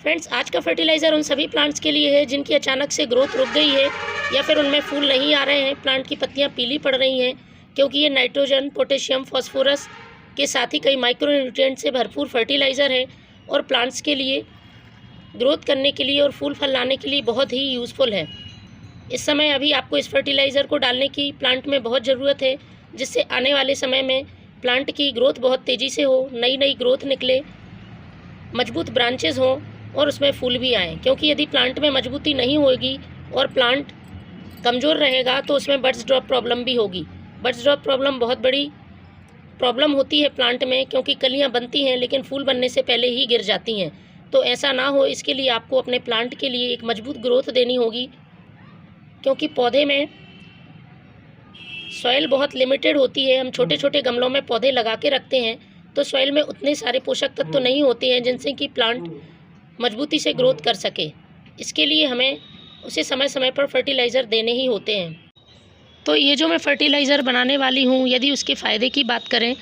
Friends, आज का fertiliser उन सभी प्लांट्स के लिए है जिनकी अचानक से ग्रोथ रुक गई है या फिर उनमें फूल नहीं आ रहे हैं, प्लांट की पत्तियां पीली पड़ रही हैं, क्योंकि ये नाइट्रोजन, पोटेशियम, फास्फोरस के साथ ही कई माइक्रो न्यूट्रिएंट से भरपूर फर्टिलाइज़र है और प्लांट्स के लिए ग्रोथ करने के लिए और फूल फल लाने के लिए बहुत ही यूज़फुल है। इस समय अभी आपको इस फर्टिलाइज़र को डालने की प्लांट में बहुत ज़रूरत है, जिससे आने वाले समय में प्लांट की ग्रोथ बहुत तेज़ी से हो, नई नई ग्रोथ निकले, मजबूत ब्रांचेस हों और उसमें फूल भी आएँ। क्योंकि यदि प्लांट में मजबूती नहीं होगी और प्लांट कमज़ोर रहेगा तो उसमें बड्स ड्रॉप प्रॉब्लम भी होगी। बड्स ड्रॉप प्रॉब्लम बहुत बड़ी प्रॉब्लम होती है प्लांट में, क्योंकि कलियां बनती हैं लेकिन फूल बनने से पहले ही गिर जाती हैं। तो ऐसा ना हो, इसके लिए आपको अपने प्लांट के लिए एक मजबूत ग्रोथ देनी होगी, क्योंकि पौधे में सॉइल बहुत लिमिटेड होती है। हम छोटे छोटे गमलों में पौधे लगा के रखते हैं तो सॉइल में उतने सारे पोषक तत्व नहीं होते हैं जिनसे कि प्लांट मजबूती से ग्रोथ कर सके। इसके लिए हमें उसे समय समय पर फर्टिलाइज़र देने ही होते हैं। तो ये जो मैं फर्टिलाइज़र बनाने वाली हूँ, यदि उसके फ़ायदे की बात करें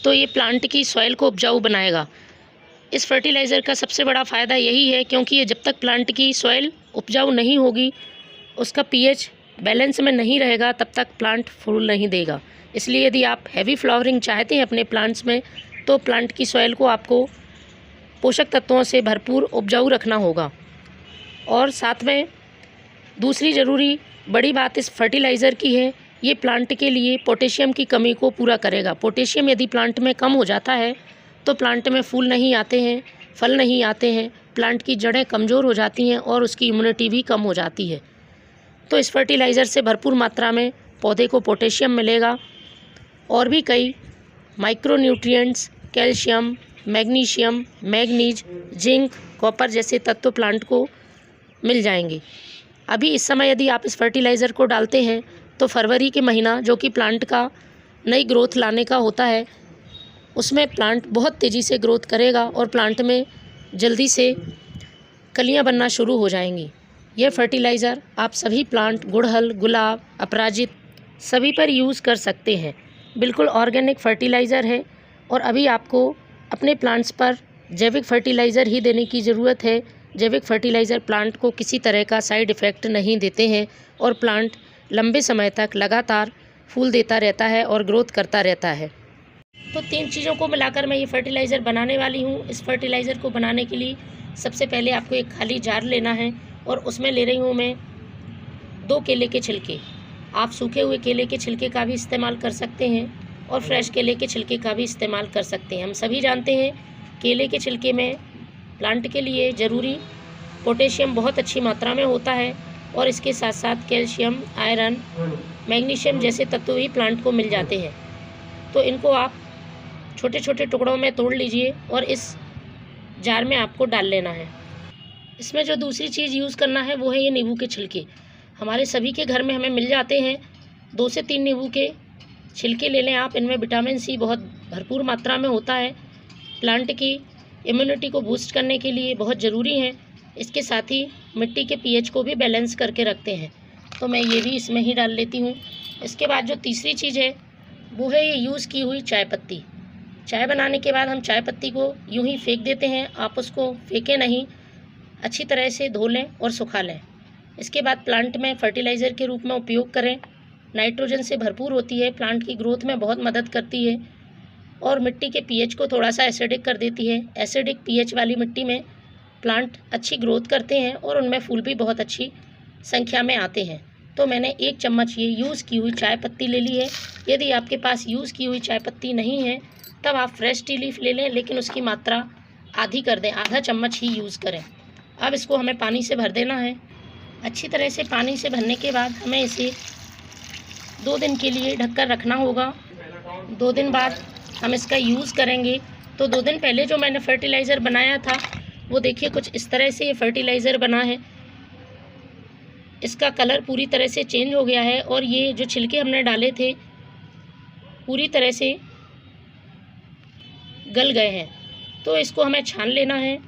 तो ये प्लांट की सॉइल को उपजाऊ बनाएगा। इस फर्टिलाइज़र का सबसे बड़ा फ़ायदा यही है, क्योंकि ये जब तक प्लांट की सॉइल उपजाऊ नहीं होगी, उसका पीएच बैलेंस में नहीं रहेगा, तब तक प्लांट फूल नहीं देगा। इसलिए यदि आप हैवी फ्लावरिंग चाहते हैं अपने प्लांट्स में, तो प्लांट की सॉइल को आपको पोषक तत्वों से भरपूर उपजाऊ रखना होगा। और साथ में दूसरी ज़रूरी बड़ी बात इस फर्टिलाइज़र की है, ये प्लांट के लिए पोटेशियम की कमी को पूरा करेगा। पोटेशियम यदि प्लांट में कम हो जाता है तो प्लांट में फूल नहीं आते हैं, फल नहीं आते हैं, प्लांट की जड़ें कमज़ोर हो जाती हैं और उसकी इम्यूनिटी भी कम हो जाती है। तो इस फर्टिलाइज़र से भरपूर मात्रा में पौधे को पोटेशियम मिलेगा और भी कई micro nutrients, calcium, magnesium, manganese, zinc, copper जैसे तत्व प्लांट को मिल जाएंगे। अभी इस समय यदि आप इस फर्टिलाइज़र को डालते हैं तो फरवरी के महीना, जो कि प्लांट का नई ग्रोथ लाने का होता है, उसमें प्लांट बहुत तेज़ी से ग्रोथ करेगा और प्लांट में जल्दी से कलियां बनना शुरू हो जाएंगी। यह फर्टिलाइज़र आप सभी प्लांट, गुड़हल, गुलाब, अपराजित सभी पर यूज़ कर सकते हैं। बिल्कुल ऑर्गेनिक फर्टिलाइज़र है और अभी आपको अपने प्लांट्स पर जैविक फर्टिलाइज़र ही देने की ज़रूरत है। जैविक फर्टिलाइज़र प्लांट को किसी तरह का साइड इफ़ेक्ट नहीं देते हैं और प्लांट लंबे समय तक लगातार फूल देता रहता है और ग्रोथ करता रहता है। तो 3 चीज़ों को मिलाकर मैं ये फर्टिलाइज़र बनाने वाली हूँ। इस फर्टिलाइज़र को बनाने के लिए सबसे पहले आपको एक खाली जार लेना है और उसमें ले रही हूँ मैं 2 केले के छिलके। आप सूखे हुए केले के छिलके का भी इस्तेमाल कर सकते हैं और फ्रेश केले के छिलके का भी इस्तेमाल कर सकते हैं। हम सभी जानते हैं केले के छिलके में प्लांट के लिए ज़रूरी पोटेशियम बहुत अच्छी मात्रा में होता है और इसके साथ साथ कैल्शियम, आयरन, मैग्नीशियम जैसे तत्व भी प्लांट को मिल जाते हैं। तो इनको आप छोटे छोटे टुकड़ों में तोड़ लीजिए और इस जार में आपको डाल लेना है। इसमें जो दूसरी चीज़ यूज़ करना है वो है ये नींबू के छिलके। हमारे सभी के घर में हमें मिल जाते हैं। 2 से 3 नींबू के छिलके ले लें आप। इनमें विटामिन सी बहुत भरपूर मात्रा में होता है, प्लांट की इम्यूनिटी को बूस्ट करने के लिए बहुत ज़रूरी है। इसके साथ ही मिट्टी के पीएच को भी बैलेंस करके रखते हैं। तो मैं ये भी इसमें ही डाल लेती हूँ। इसके बाद जो तीसरी चीज़ है वो है ये यूज़ की हुई चाय पत्ती। चाय बनाने के बाद हम चाय पत्ती को यूं ही फेंक देते हैं। आप उसको फेंकें नहीं, अच्छी तरह से धो लें और सुखा लें। इसके बाद प्लांट में फर्टिलाइज़र के रूप में उपयोग करें। नाइट्रोजन से भरपूर होती है, प्लांट की ग्रोथ में बहुत मदद करती है और मिट्टी के पीएच को थोड़ा सा एसिडिक कर देती है। एसिडिक पीएच वाली मिट्टी में प्लांट अच्छी ग्रोथ करते हैं और उनमें फूल भी बहुत अच्छी संख्या में आते हैं। तो मैंने 1 चम्मच ये यूज़ की हुई चाय पत्ती ले ली है। यदि आपके पास यूज़ की हुई चाय पत्ती नहीं है तब आप फ्रेश टी लीफ ले लें, लेकिन उसकी मात्रा आधी कर दें, आधा चम्मच ही यूज़ करें। अब इसको हमें पानी से भर देना है। अच्छी तरह से पानी से भरने के बाद हमें इसे 2 दिन के लिए ढककर रखना होगा। 2 दिन बाद हम इसका यूज़ करेंगे। तो 2 दिन पहले जो मैंने फर्टिलाइज़र बनाया था वो देखिए कुछ इस तरह से ये फर्टिलाइज़र बना है। इसका कलर पूरी तरह से चेंज हो गया है और ये जो छिलके हमने डाले थे पूरी तरह से गल गए हैं। तो इसको हमें छान लेना है।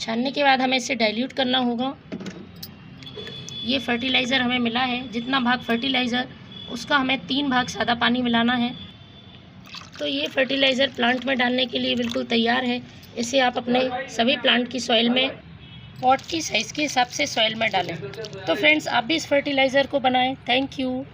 छानने के बाद हमें इसे डाइल्यूट करना होगा। ये फर्टिलाइज़र हमें मिला है, जितना भाग फर्टिलाइज़र उसका हमें 3 भाग सादा पानी मिलाना है। तो ये फर्टिलाइज़र प्लांट में डालने के लिए बिल्कुल तैयार है। इसे आप अपने सभी प्लांट की सॉइल में पॉट की साइज़ के हिसाब से सॉइल में डालें। तो फ्रेंड्स, आप भी इस फर्टिलाइज़र को बनाएं। Thank you.